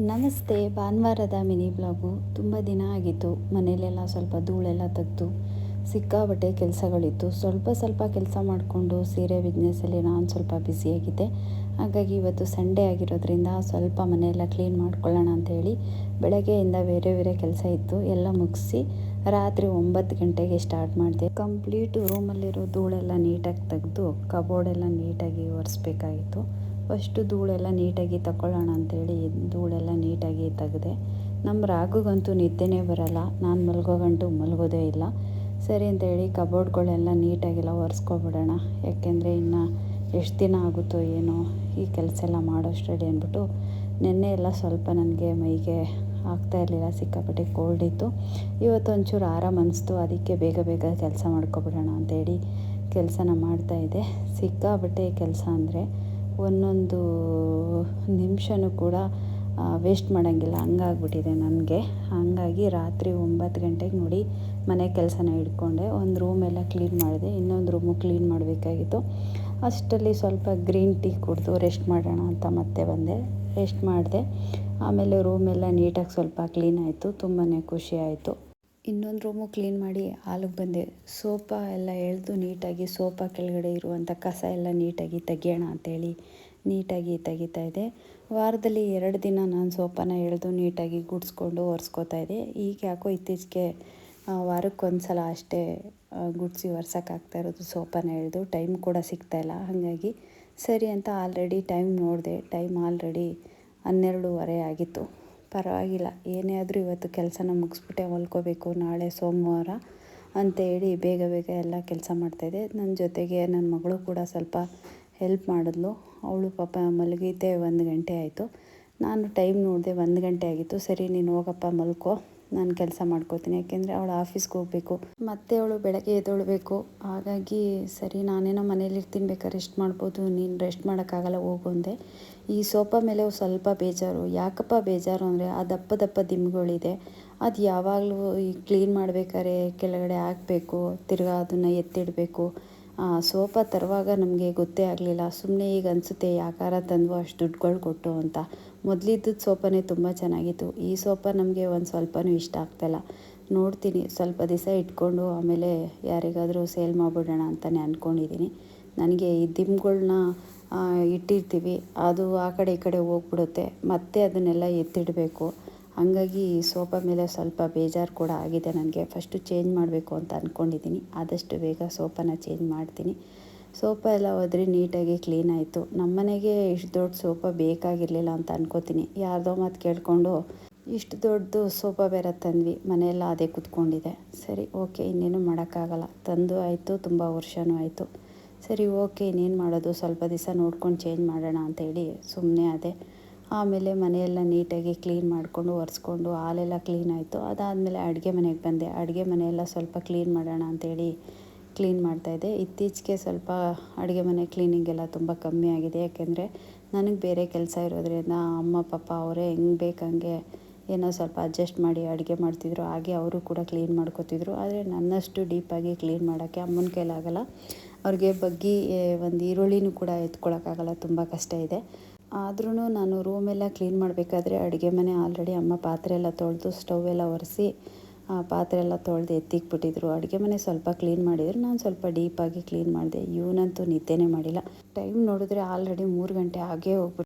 ನಮಸ್ತೆ. ಭಾನುವಾರದ mini blog. ತುಂಬ ದಿನ ಆಗಿತ್ತು. ಮನೆಯಲ್ಲೆಲ್ಲ ಸ್ವಲ್ಪ ಧೂಳೆಲ್ಲ ತೆಗೆದು ಸಿಕ್ಕಾಬಟ್ಟೆ ಕೆಲಸಗಳಿತ್ತು. ಸ್ವಲ್ಪ ಕೆಲಸ ಮಾಡಿಕೊಂಡು ಸೀರೆ ಬಿಸ್ನೆಸ್ಸಲ್ಲಿ ನಾನು ಸ್ವಲ್ಪ ಬ್ಯುಸಿಯಾಗಿದ್ದೆ. ಹಾಗಾಗಿ ಇವತ್ತು ಸಂಡೇ ಆಗಿರೋದ್ರಿಂದ ಸ್ವಲ್ಪ ಮನೆಯೆಲ್ಲ ಕ್ಲೀನ್ ಮಾಡ್ಕೊಳ್ಳೋಣ ಅಂಥೇಳಿ ಬೆಳಗ್ಗೆಯಿಂದ ಬೇರೆ ಕೆಲಸ ಇತ್ತು. ಎಲ್ಲ ಮುಗಿಸಿ ರಾತ್ರಿ 9 ಗಂಟೆಗೆ ಸ್ಟಾರ್ಟ್ ಮಾಡಿದೆ. ಕಂಪ್ಲೀಟು ರೂಮಲ್ಲಿರೋ ಧೂಳೆಲ್ಲ ನೀಟಾಗಿ ತೆಗೆದು ಕಬೋರ್ಡೆಲ್ಲ ನೀಟಾಗಿ ಒರೆಸ್ಬೇಕಾಗಿತ್ತು. ಫಸ್ಟು ಧೂಳೆಲ್ಲ ನೀಟಾಗಿ ತಗೊಳ್ಳೋಣ ಅಂಥೇಳಿ ಧೂಳೆಲ್ಲ ನೀಟಾಗಿ ತೆಗೆದೆ. ನಮ್ಮ ರಾಗುಗಂತೂ ನಿದ್ದೆನೇ ಬರೋಲ್ಲ. ನಾನು ಮಲಗೋ ಗಂಟು ಮಲಗೋದೇ ಇಲ್ಲ. ಸರಿ ಅಂತೇಳಿ ಕಬೋರ್ಡ್ಗಳೆಲ್ಲ ನೀಟಾಗೆಲ್ಲ ಒರೆಸ್ಕೊಬಿಡೋಣ, ಯಾಕೆಂದರೆ ಇನ್ನು ಎಷ್ಟು ದಿನ ಆಗುತ್ತೋ ಏನೋ ಈ ಕೆಲಸ ಎಲ್ಲ ಮಾಡೋಷ್ಟರಲ್ಲಿ ಅಂದ್ಬಿಟ್ಟು ನೆನ್ನೆ ಎಲ್ಲ ಸ್ವಲ್ಪ ನನಗೆ ಮೈಗೆ ಆಗ್ತಾಯಿರಲಿಲ್ಲ, ಸಿಕ್ಕಾಪಟ್ಟೆ ಕೋಲ್ಡ್ ಇತ್ತು. ಇವತ್ತು ಒಂಚೂರು ಆರಾಮ ಅನಿಸ್ತು. ಅದಕ್ಕೆ ಬೇಗ ಕೆಲಸ ಮಾಡ್ಕೊಬಿಡೋಣ ಅಂಥೇಳಿ ಕೆಲಸನ ಮಾಡ್ತಾಯಿದ್ದೆ. ಸಿಕ್ಕಾಪಟ್ಟೆ ಕೆಲಸ ಅಂದರೆ ಒಂದೊಂದು ನಿಮಿಷನೂ ಕೂಡ ವೇಸ್ಟ್ ಮಾಡೋಂಗಿಲ್ಲ, ಹಂಗಾಗ್ಬಿಟ್ಟಿದೆ ನನಗೆ. ಹಾಗಾಗಿ ರಾತ್ರಿ 9 ಗಂಟೆಗೆ ನೋಡಿ ಮನೆ ಕೆಲಸನ ಹಿಡ್ಕೊಂಡೆ. ಒಂದು ರೂಮೆಲ್ಲ ಕ್ಲೀನ್ ಮಾಡಿದೆ, ಇನ್ನೊಂದು ರೂಮು ಕ್ಲೀನ್ ಮಾಡಬೇಕಾಗಿತ್ತು. ಅಷ್ಟರಲ್ಲಿ ಸ್ವಲ್ಪ ಗ್ರೀನ್ ಟೀ ಕುಡಿದು ರೆಸ್ಟ್ ಮಾಡೋಣ ಅಂತ ಮತ್ತೆ ಬಂದೆ. ರೆಸ್ಟ್ ಮಾಡಿದೆ. ಆಮೇಲೆ ರೂಮೆಲ್ಲ ನೀಟಾಗಿ ಸ್ವಲ್ಪ ಕ್ಲೀನ್ ಆಯಿತು. ತುಂಬಾ ಖುಷಿ ಆಯಿತು. ಇನ್ನೊಂದು ರೂಮು ಕ್ಲೀನ್ ಮಾಡಿ ಹಾಲಿಗೆ ಬಂದೆ. ಸೋಫಾ ಎಲ್ಲ ಎಳೆದು ನೀಟಾಗಿ ಸೋಫಾ ಕೆಳಗಡೆ ಇರುವಂಥ ಕಸ ಎಲ್ಲ ನೀಟಾಗಿ ತೆಗಿಯೋಣ ಅಂಥೇಳಿ ನೀಟಾಗಿ ತೆಗಿತಾ ಇದ್ದೆ. ವಾರದಲ್ಲಿ 2 ದಿನ ನಾನು ಸೋಫಾನ ಎಳೆದು ನೀಟಾಗಿ ಗುಡಿಸ್ಕೊಂಡು ಒರೆಸ್ಕೋತಾ ಇದ್ದೆ. ಈಗ ಯಾಕೋ ಇತ್ತೀಚೆಗೆ ವಾರಕ್ಕೊಂದು ಸಲ ಅಷ್ಟೇ ಗುಡಿಸಿ ಒರ್ಸೋಕ್ಕಾಗ್ತಾ ಇರೋದು ಸೋಫಾನ ಎಳೆದು. ಟೈಮ್ ಕೂಡ ಸಿಗ್ತಾಯಿಲ್ಲ. ಹಾಗಾಗಿ ಸರಿ ಅಂತ ಆಲ್ರೆಡಿ ಟೈಮ್ ನೋಡಿದೆ. ಟೈಮ್ ಆಲ್ರೆಡಿ 12:15 ಆಗಿತ್ತು. ಪರವಾಗಿಲ್ಲ, ಏನೇ ಆದರೂ ಇವತ್ತು ಕೆಲಸನ ಮುಗಿಸ್ಬಿಟ್ಟೆ ಮಲ್ಕೋಬೇಕು, ನಾಳೆ ಸೋಮವಾರ ಅಂತೇಳಿ ಬೇಗ ಎಲ್ಲ ಕೆಲಸ ಮಾಡ್ತಾಯಿದ್ದೆ. ನನ್ನ ಜೊತೆಗೆ ನನ್ನ ಮಗಳು ಕೂಡ ಸ್ವಲ್ಪ ಹೆಲ್ಪ್ ಮಾಡಿದ್ಲು. ಅವಳು ಪಾಪ ಮಲಗಿದ್ದೆ 1 ಗಂಟೆ ಆಯಿತು. ನಾನು ಟೈಮ್ ನೋಡಿದೆ 1 ಗಂಟೆ ಆಗಿತ್ತು. ಸರಿ ನೀನು ಹೋಗಪ್ಪ ಮಲ್ಕೋ, ನಾನು ಕೆಲಸ ಮಾಡ್ಕೋತೀನಿ, ಯಾಕೆಂದರೆ ಅವಳು ಆಫೀಸ್ಗೆ ಹೋಗಬೇಕು, ಮತ್ತು ಅವಳು ಬೆಳಗ್ಗೆ ಎದ್ದೇಳಬೇಕು. ಹಾಗಾಗಿ ಸರಿ ನಾನೇನೋ ಮನೇಲಿರ್ತೀನಿ, ಬೇಕಾದ್ರೆ ರೆಸ್ಟ್ ಮಾಡ್ಬೋದು, ನೀನು ರೆಸ್ಟ್ ಮಾಡೋಕ್ಕಾಗಲ್ಲ ಹೋಗು ಅಂದೆ. ಈ ಸೋಫಾ ಮೇಲೆ ಸ್ವಲ್ಪ ಬೇಜಾರು. ಯಾಕಪ್ಪ ಬೇಜಾರು ಅಂದರೆ ಆ ದಪ್ಪ ದಿಂಬುಗಳಿದೆ, ಅದು ಯಾವಾಗಲೂ ಈ ಕ್ಲೀನ್ ಮಾಡಬೇಕಾದ್ರೆ ಕೆಳಗಡೆ ಹಾಕಬೇಕು, ತಿರ್ಗಾ ಅದನ್ನು ಎತ್ತಿಡಬೇಕು. ಸೋಫಾ ತರುವಾಗ ನಮಗೆ ಗೊತ್ತೇ ಆಗಲಿಲ್ಲ. ಸುಮ್ಮನೆ ಈಗ ಅನಿಸುತ್ತೆ ಯಾಕಾರ ತಂದು ಅಷ್ಟು ದುಡ್ಡುಗಳು ಕೊಟ್ಟು ಅಂತ. ಮೊದಲಿದ್ದದ್ದು ಸೋಫಾನೇ ತುಂಬ ಚೆನ್ನಾಗಿತ್ತು. ಈ ಸೋಫಾ ನಮಗೆ ಒಂದು ಸ್ವಲ್ಪನೂ ಇಷ್ಟ ಆಗ್ತಾಯಿಲ್ಲ. ನೋಡ್ತೀನಿ, ಸ್ವಲ್ಪ ದಿವಸ ಇಟ್ಕೊಂಡು ಆಮೇಲೆ ಯಾರಿಗಾದರೂ ಸೇಲ್ ಮಾಡಿಬಿಡೋಣ ಅಂತಲೇ ಅಂದ್ಕೊಂಡಿದ್ದೀನಿ. ನನಗೆ ಈ ದಿಂಬುಗಳ್ನ ಇಟ್ಟಿರ್ತೀವಿ, ಅದು ಆ ಕಡೆ ಈ ಕಡೆ ಹೋಗ್ಬಿಡುತ್ತೆ, ಮತ್ತೆ ಅದನ್ನೆಲ್ಲ ಎತ್ತಿಡಬೇಕು. ಹಾಗಾಗಿ ಸೋಫಾ ಮೇಲೆ ಸ್ವಲ್ಪ ಬೇಜಾರು ಕೂಡ ಆಗಿದೆ ನನಗೆ. ಫಸ್ಟು ಚೇಂಜ್ ಮಾಡಬೇಕು ಅಂತ ಅಂದ್ಕೊಂಡಿದ್ದೀನಿ. ಆದಷ್ಟು ಬೇಗ ಸೋಫಾನ ಚೇಂಜ್ ಮಾಡ್ತೀನಿ. ಸೋಫಾ ಎಲ್ಲ ಒದರಿ ನೀಟಾಗಿ ಕ್ಲೀನ್ ಆಯಿತು. ನಮ್ಮನೆಗೆ ಇಷ್ಟು ದೊಡ್ಡ ಸೋಫಾ ಬೇಕಾಗಿರಲಿಲ್ಲ ಅಂತ ಅನ್ಕೋತೀನಿ. ಯಾರ್ದೋ ಮಾತು ಕೇಳಿಕೊಂಡು ಇಷ್ಟು ದೊಡ್ಡದು ಸೋಫಾ ಬೇರೆ ತಂದ್ವಿ. ಮನೆಯೆಲ್ಲ ಅದೇ ಕೂತ್ಕೊಂಡಿದೆ. ಸರಿ ಓಕೆ, ಇನ್ನೇನು ಮಾಡೋಕ್ಕಾಗಲ್ಲ. ತಂದು ಆಯಿತು, ತುಂಬ ವರ್ಷವೂ ಆಯಿತು. ಸರಿ ಓಕೆ, ಇನ್ನೇನು ಮಾಡೋದು, ಸ್ವಲ್ಪ ದಿವಸ ನೋಡ್ಕೊಂಡು ಚೇಂಜ್ ಮಾಡೋಣ ಅಂತೇಳಿ ಸುಮ್ಮನೆ ಅದೇ. ಆಮೇಲೆ ಮನೆಯೆಲ್ಲ ನೀಟಾಗಿ ಕ್ಲೀನ್ ಮಾಡಿಕೊಂಡು ಒರೆಸ್ಕೊಂಡು ಹಾಲೆಲ್ಲ ಕ್ಲೀನ್ ಆಯಿತು. ಅದಾದಮೇಲೆ ಅಡುಗೆ ಮನೆಗೆ ಬಂದೆ. ಅಡುಗೆ ಮನೆಯೆಲ್ಲ ಸ್ವಲ್ಪ ಕ್ಲೀನ್ ಮಾಡೋಣ ಅಂಥೇಳಿ ಕ್ಲೀನ್ ಮಾಡ್ತಾಯಿದ್ದೆ. ಇತ್ತೀಚೆಗೆ ಸ್ವಲ್ಪ ಅಡುಗೆ ಮನೆ ಕ್ಲೀನಿಂಗೆಲ್ಲ ತುಂಬ ಕಮ್ಮಿ ಆಗಿದೆ, ಯಾಕೆಂದರೆ ನನಗೆ ಬೇರೆ ಕೆಲಸ ಇರೋದ್ರಿಂದ ಅಮ್ಮ ಪಾಪ ಅವರೇ ಹೆಂಗೆ ಬೇಕಂಗೆ ಏನೋ ಸ್ವಲ್ಪ ಅಡ್ಜಸ್ಟ್ ಮಾಡಿ ಅಡುಗೆ ಮಾಡ್ತಿದ್ರು. ಹಾಗೆ ಅವರು ಕೂಡ ಕ್ಲೀನ್ ಮಾಡ್ಕೋತಿದ್ರು. ಆದರೆ ನನ್ನಷ್ಟು ಡೀಪಾಗಿ ಕ್ಲೀನ್ ಮಾಡೋಕ್ಕೆ ಅಮ್ಮನ ಕೈಲಾಗಲ್ಲ. ಅವ್ರಿಗೆ ಬಗ್ಗಿ ಒಂದು ಈರುಳ್ಳಿನೂ ಕೂಡ ಎತ್ಕೊಳ್ಳೋಕ್ಕಾಗಲ್ಲ, ತುಂಬ ಕಷ್ಟ ಇದೆ. ಆದ್ರೂ ನಾನು ರೂಮೆಲ್ಲ ಕ್ಲೀನ್ ಮಾಡಬೇಕಾದ್ರೆ ಅಡುಗೆ ಮನೆ ಆಲ್ರೆಡಿ ಅಮ್ಮ ಪಾತ್ರೆ ಎಲ್ಲ ತೊಳೆದು ಸ್ಟವ್ ಎಲ್ಲ ಒರೆಸಿ ಪಾತ್ರೆ ಎಲ್ಲ ತೊಳೆದು ಎತ್ತಿಕ್ಬಿಟ್ಟಿದ್ರು. ಅಡುಗೆ ಮನೆ ಸ್ವಲ್ಪ ಕ್ಲೀನ್ ಮಾಡಿದ್ರು, ನಾನು ಸ್ವಲ್ಪ ಡೀಪಾಗಿ ಕ್ಲೀನ್ ಮಾಡಿದೆ. ಇವನಂತೂ ನಿದ್ದೆನೇ ಮಾಡಿಲ್ಲ. ಟೈಮ್ ನೋಡಿದ್ರೆ ಆಲ್ರೆಡಿ 3 ಗಂಟೆ ಆಗೇ ಹೋಗ್ಬಿಟ್ಟು